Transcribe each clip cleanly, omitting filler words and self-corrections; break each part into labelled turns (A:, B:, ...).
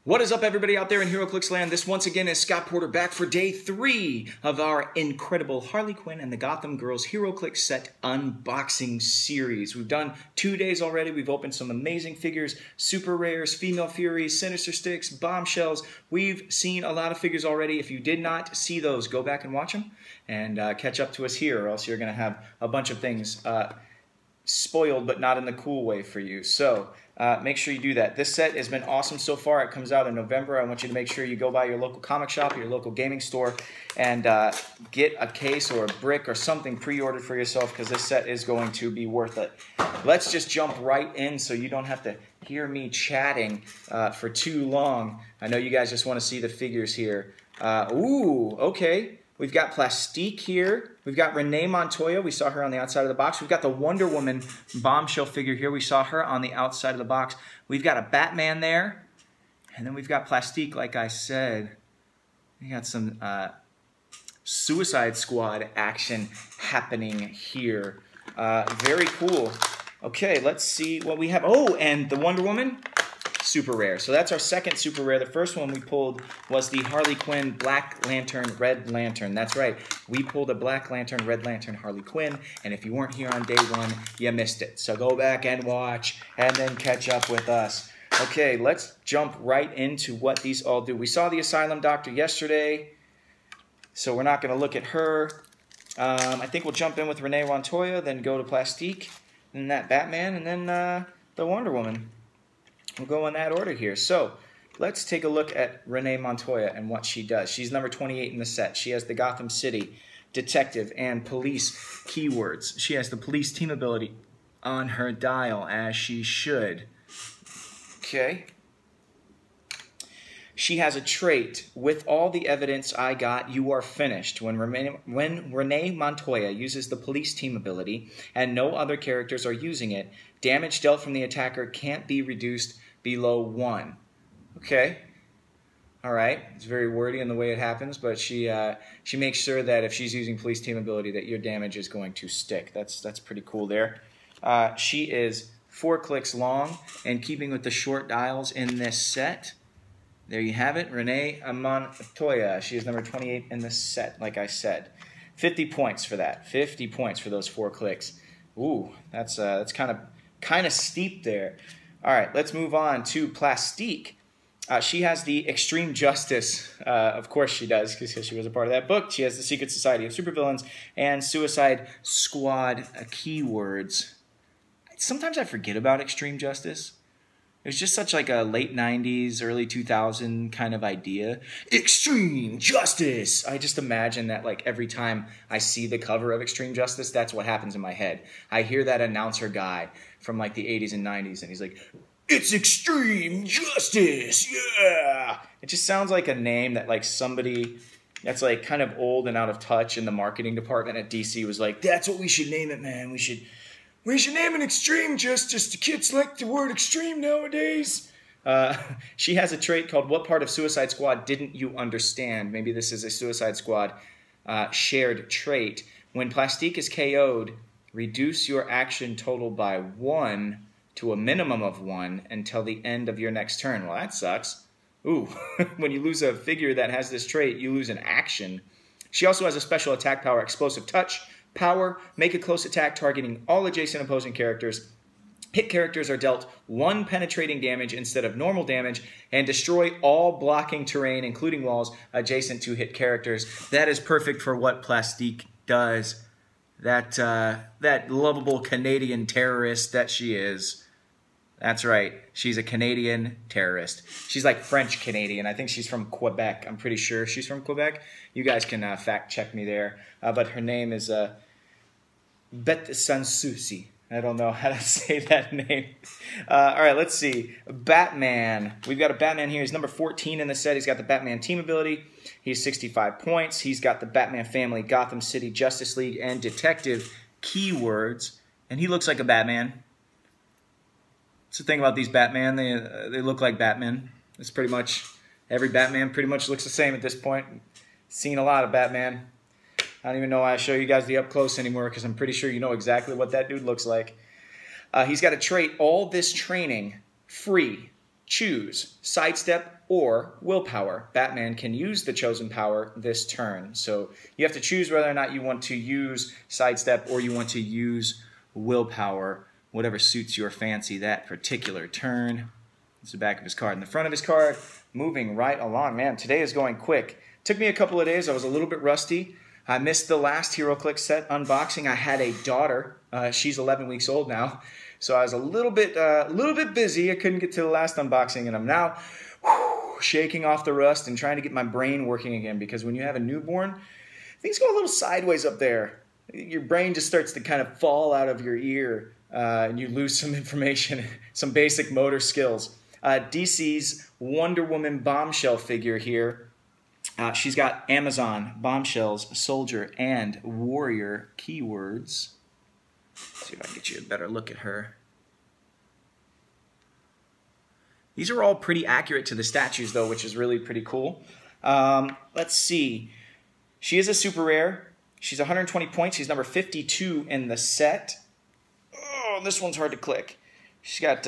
A: What is up, everybody out there in HeroClix land? This once again is Scott Porter back for day 3 of our incredible Harley Quinn and the Gotham Girls HeroClix set unboxing series. We've done 2 days already. We've opened some amazing figures, super rares, female furies, sinister sticks, bombshells. We've seen a lot of figures already. If you did not see those, go back and watch them and catch up to us here, or else you're going to have a bunch of things spoiled, but not in the cool way for you. So make sure you do that. This set has been awesome so far. It comes out in November. I want you to make sure you go by your local comic shop, your local gaming store, and get a case or a brick or something pre-ordered for yourself, because this set is going to be worth it. Let's just jump right in so you don't have to hear me chatting for too long. I know you guys just want to see the figures here. Ooh, okay. We've got Plastique here. We've got Renee Montoya. We saw her on the outside of the box. We've got the Wonder Woman bombshell figure here. We saw her on the outside of the box. We've got a Batman there. And then we've got Plastique, like I said. We got some Suicide Squad action happening here. Very cool. Okay, let's see what we have. Oh, and the Wonder Woman. Super rare. So that's our second super rare. The first one we pulled was the Harley Quinn Black Lantern Red Lantern. That's right. We pulled a Black Lantern Red Lantern Harley Quinn, and if you weren't here on day 1, you missed it. So go back and watch and then catch up with us. Okay, let's jump right into what these all do. We saw the Asylum Doctor yesterday, so we're not going to look at her. I think we'll jump in with Renee Montoya, then go to Plastique, and that Batman, and then the Wonder Woman. We'll go in that order here. So let's take a look at Renee Montoya and what she does. She's number 28 in the set. She has the Gotham City detective and police keywords. She has the police team ability on her dial, as she should. Okay. She has a trait: with all the evidence I got, you are finished. When Renee Montoya uses the police team ability and no other characters are using it, damage dealt from the attacker can't be reduced below 1. Okay. All right. It's very wordy in the way it happens, but she makes sure that if she's using police team ability, that your damage is going to stick. That's pretty cool there. She is 4 clicks long, and keeping with the short dials in this set, there you have it, Renee Montoya. She is number 28 in the set, like I said. 50 points for that. 50 points for those 4 clicks. Ooh, that's kind of steep there. All right, let's move on to Plastique. She has the Extreme Justice. Of course she does, because she was a part of that book. She has the Secret Society of Supervillains and Suicide Squad keywords. Sometimes I forget about Extreme Justice. It was just such like a late 90s, early 2000 kind of idea. Extreme Justice! I just imagine that like every time I see the cover of Extreme Justice, that's what happens in my head. I hear that announcer guy from like the 80s and 90s, and he's like, "It's Extreme Justice! Yeah!" It just sounds like a name that like somebody that's like kind of old and out of touch in the marketing department at DC was like, "That's what we should name it, man. We should name it Extreme Justice. The kids like the word extreme nowadays." She has a trait called "What part of Suicide Squad didn't you understand?" Maybe this is a Suicide Squad shared trait. When Plastique is KO'd, reduce your action total by 1 to a minimum of 1 until the end of your next turn. Well, that sucks. Ooh, when you lose a figure that has this trait, you lose an action. She also has a special attack power, Explosive Touch. Power, make a close attack targeting all adjacent opposing characters. Hit characters are dealt 1 penetrating damage instead of normal damage, and destroy all blocking terrain, including walls, adjacent to hit characters. That is perfect for what Plastique does. That lovable Canadian terrorist that she is. That's right. She's a Canadian terrorist. She's like French Canadian. I think she's from Quebec. I'm pretty sure she's from Quebec. You guys can fact check me there. But her name is Bet Sanssouci. I don't know how to say that name. All right, let's see. Batman. We've got a Batman here. He's number 14 in the set. He's got the Batman team ability. He's 65 points. He's got the Batman family, Gotham City, Justice League, and Detective keywords. And he looks like a Batman. That's the thing about these Batman. They look like Batman. It's pretty much, every Batman pretty much looks the same at this point. Seen a lot of Batman. I don't even know why I show you guys the up close anymore, because I'm pretty sure you know exactly what that dude looks like. He's got a trait, all this training free. choose sidestep or willpower. Batman can use the chosen power this turn. So you have to choose whether or not you want to use sidestep or you want to use willpower, whatever suits your fancy that particular turn. It's the back of his card. And the front of his card, moving right along. Man, today is going quick. Took me a couple of days. I was a little bit rusty. I missed the last HeroClix set unboxing. I had a daughter. She's 11 weeks old now. So I was a little bit busy. I couldn't get to the last unboxing, and I'm now shaking off the rust and trying to get my brain working again, because when you have a newborn, things go a little sideways up there. Your brain just starts to kind of fall out of your ear, and you lose some information, some basic motor skills. DC's Wonder Woman bombshell figure here. She's got Amazon, bombshells, soldier, and warrior keywords. See if I can get you a better look at her. These are all pretty accurate to the statues, though, which is really pretty cool. Let's see. She is a super rare. She's 120 points. She's number 52 in the set. Oh, this one's hard to click. She's got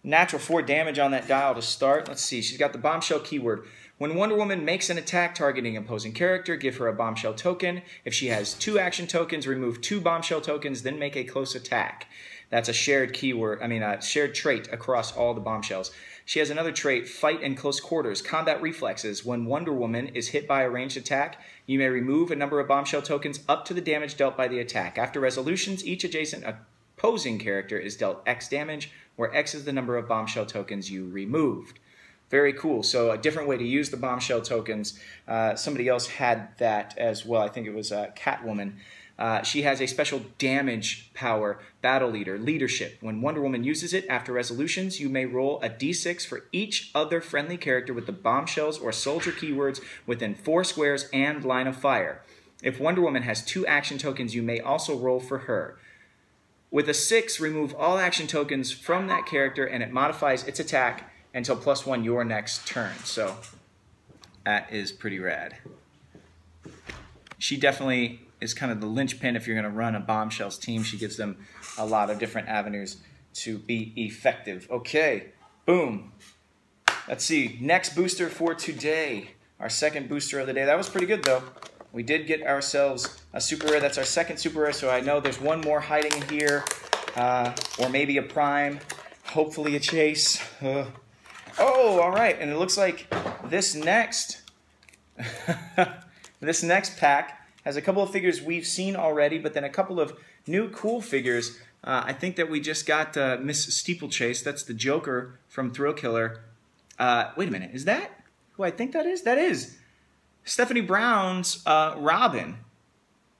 A: natural 4 damage on that dial to start. Let's see. She's got the bombshell keyword. When Wonder Woman makes an attack targeting an opposing character, give her a bombshell token. If she has 2 action tokens, remove 2 bombshell tokens, then make a close attack. That's a shared keyword, a shared trait across all the bombshells. She has another trait, fight in close quarters, combat reflexes. When Wonder Woman is hit by a ranged attack, you may remove a number of bombshell tokens up to the damage dealt by the attack. After resolutions, each adjacent opposing character is dealt X damage, where X is the number of bombshell tokens you removed. Very cool. So a different way to use the bombshell tokens. Somebody else had that as well. I think it was Catwoman. She has a special damage power, Battle Leader, Leadership. When Wonder Woman uses it after resolutions, you may roll a d6 for each other friendly character with the bombshells or soldier keywords within 4 squares and line of fire. If Wonder Woman has 2 action tokens, you may also roll for her. With a 6, remove all action tokens from that character, and it modifies its attack until +1 your next turn. So that is pretty rad. She definitely is kind of the linchpin if you're going to run a bombshells team. She gives them a lot of different avenues to be effective. Okay, boom. Let's see. Next booster for today. Our second booster of the day. That was pretty good, though. We did get ourselves a super rare. That's our second super rare, so I know there's one more hiding in here, or maybe a prime, hopefully a chase. Oh, all right, and it looks like this next this next pack has a couple of figures we've seen already, but then a couple of new cool figures. I think that we just got Miss Steeplechase. That's the Joker from Thrill Killer. Wait a minute, is that who I think that is? That is Stephanie Brown's Robin.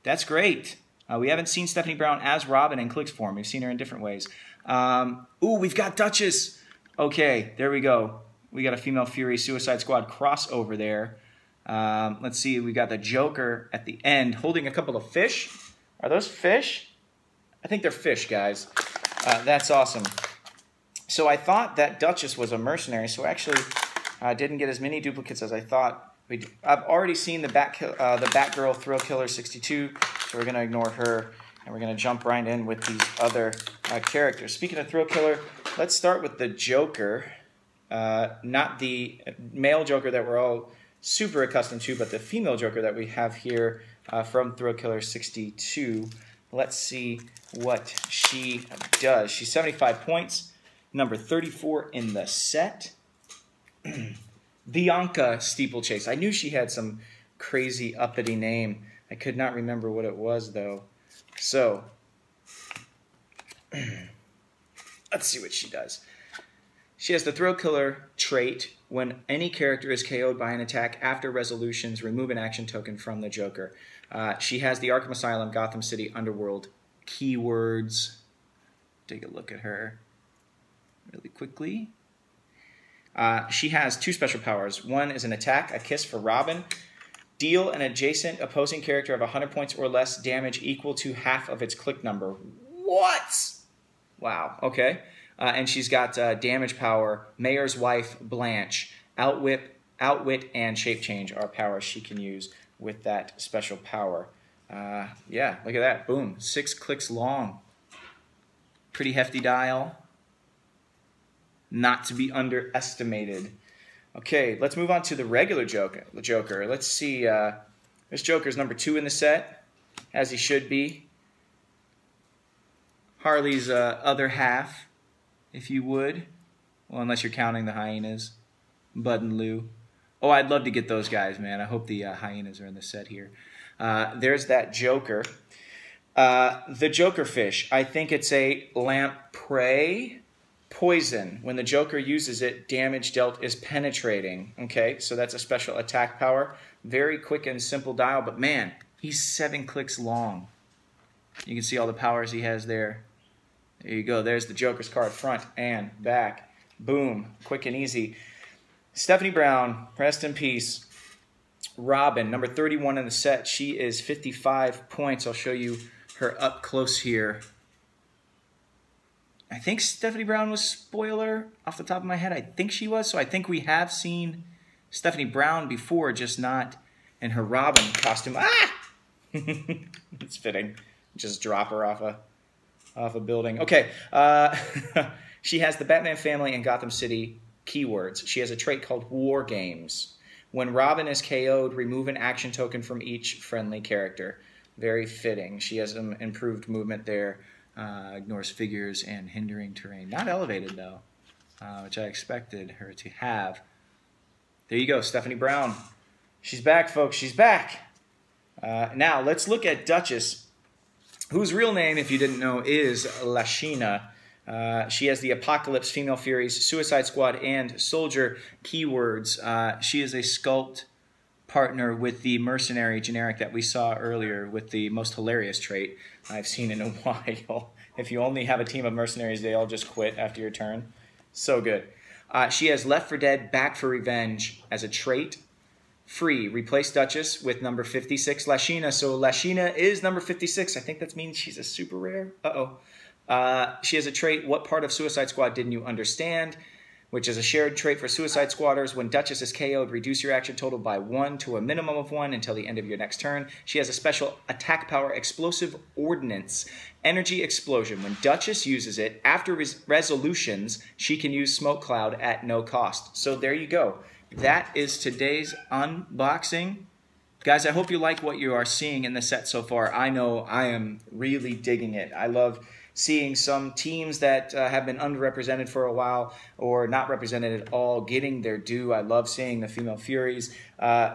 A: That's great. We haven't seen Stephanie Brown as Robin in Clicks form. We've seen her in different ways. Ooh, we've got Duchess. Okay, there we go. We got a Female Fury Suicide Squad crossover there. Let's see, we got the Joker at the end holding a couple of fish. Are those fish? I think they're fish, guys. That's awesome. So I thought that Duchess was a mercenary, so actually I didn't get as many duplicates as I thought. I've already seen the Batgirl Thrill Killer 62, so we're going to ignore her, and we're going to jump right in with these other characters. Speaking of Thrill Killer, let's start with the Joker. Not the male Joker that we're all super accustomed to, but the female Joker that we have here from Thrill Killer 62. Let's see what she does. She's 75 points, number 34 in the set. Bianca Steeplechase. I knew she had some crazy uppity name. I could not remember what it was, though. So, let's see what she does. She has the Thrill Killer trait. When any character is KO'd by an attack after resolutions, remove an action token from the Joker. She has the Arkham Asylum, Gotham City, Underworld keywords. Take a look at her really quickly. She has 2 special powers. One is an attack, a kiss for Robin. Deal an adjacent opposing character of 100 points or less damage equal to half of its click number. What? Wow, okay. And she's got damage power, Mayor's Wife, Blanche, Outwit, and Shape Change are powers she can use with that special power. Yeah, look at that. Boom. 6 clicks long. Pretty hefty dial. not to be underestimated. Okay, let's move on to the regular Joker. Let's see. This Joker's number 2 in the set, as he should be. Harley's other half, if you would. Well, unless you're counting the hyenas. Bud and Lou. Oh, I'd love to get those guys, man. I hope the hyenas are in the set here. There's that Joker. The Joker fish. I think it's a lamprey poison. When the Joker uses it, damage dealt is penetrating. Okay, so that's a special attack power. Very quick and simple dial, but man, he's 7 clicks long. You can see all the powers he has there. There you go. There's the Joker's card, front and back. Boom. Quick and easy. Stephanie Brown, rest in peace. Robin, number 31 in the set. She is 55 points. I'll show you her up close here. I think Stephanie Brown was spoiler off the top of my head. I think she was. So I think we have seen Stephanie Brown before, just not in her Robin costume. Ah! It's fitting. Just drop her off a building. Okay. She has the Batman family and Gotham City keywords. She has a trait called War Games. When Robin is KO'd, remove an action token from each friendly character. Very fitting. She has some improved movement there. Ignores figures and hindering terrain. Not elevated, though, which I expected her to have. There you go, Stephanie Brown. She's back, folks. She's back. Now, let's look at Duchess, whose real name, if you didn't know, is Lashina. She has the Apocalypse, Female Furies, Suicide Squad, and Soldier keywords. She is a sculpt partner with the Mercenary generic that we saw earlier with the most hilarious trait I've seen in a while. If you only have a team of mercenaries, they all just quit after your turn. So good. She has Left 4 Dead, Back for Revenge as a trait. Free. Replace Duchess with number 56, Lashina. So Lashina is number 56. I think that means she's a super rare. She has a trait, What Part of Suicide Squad Didn't You Understand? Which is a shared trait for Suicide Squatters. When Duchess is KO'd, reduce your action total by 1 to a minimum of 1 until the end of your next turn. She has a special attack power, Explosive Ordnance, Energy Explosion. When Duchess uses it, after resolutions, she can use Smoke Cloud at no cost. So there you go. That is today's unboxing. Guys, I hope you like what you are seeing in the set so far. I know I am really digging it. I love seeing some teams that have been underrepresented for a while or not represented at all getting their due. I love seeing the Female Furies.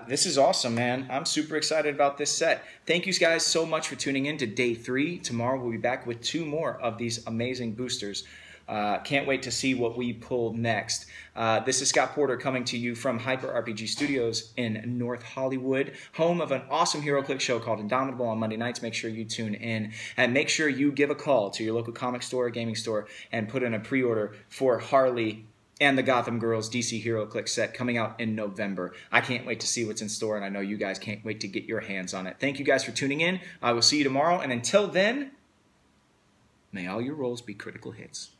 A: This is awesome, man. I'm super excited about this set. Thank you guys so much for tuning in to day 3. Tomorrow we'll be back with 2 more of these amazing boosters. Can't wait to see what we pull next. This is Scott Porter coming to you from Hyper RPG Studios in North Hollywood, home of an awesome HeroClix show called Indomitable on Monday nights. Make sure you tune in and make sure you give a call to your local comic store or gaming store and put in a pre-order for Harley and the Gotham Girls DC HeroClix set coming out in November. I can't wait to see what's in store, and I know you guys can't wait to get your hands on it. Thank you guys for tuning in. I will see you tomorrow, and until then, may all your rolls be critical hits.